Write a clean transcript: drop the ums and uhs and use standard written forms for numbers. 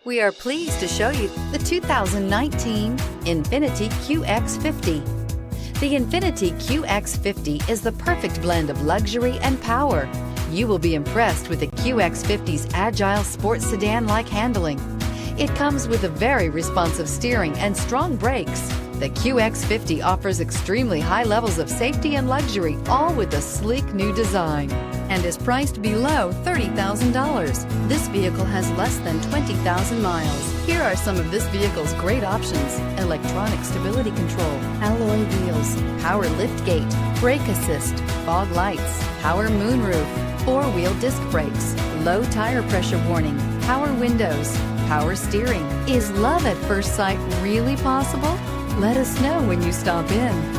We are pleased to show you the 2019 INFINITI QX50. The INFINITI QX50 is the perfect blend of luxury and power. You will be impressed with the QX50's agile sports sedan-like handling. It comes with a very responsive steering and strong brakes. The QX50 offers extremely high levels of safety and luxury, all with a sleek new design, and is priced below $30,000. This vehicle has less than 20,000 miles. Here are some of this vehicle's great options: electronic stability control, alloy wheels, power liftgate, brake assist, fog lights, power moonroof, four-wheel disc brakes, low tire pressure warning, power windows, power steering. Is love at first sight really possible? Let us know when you stop in.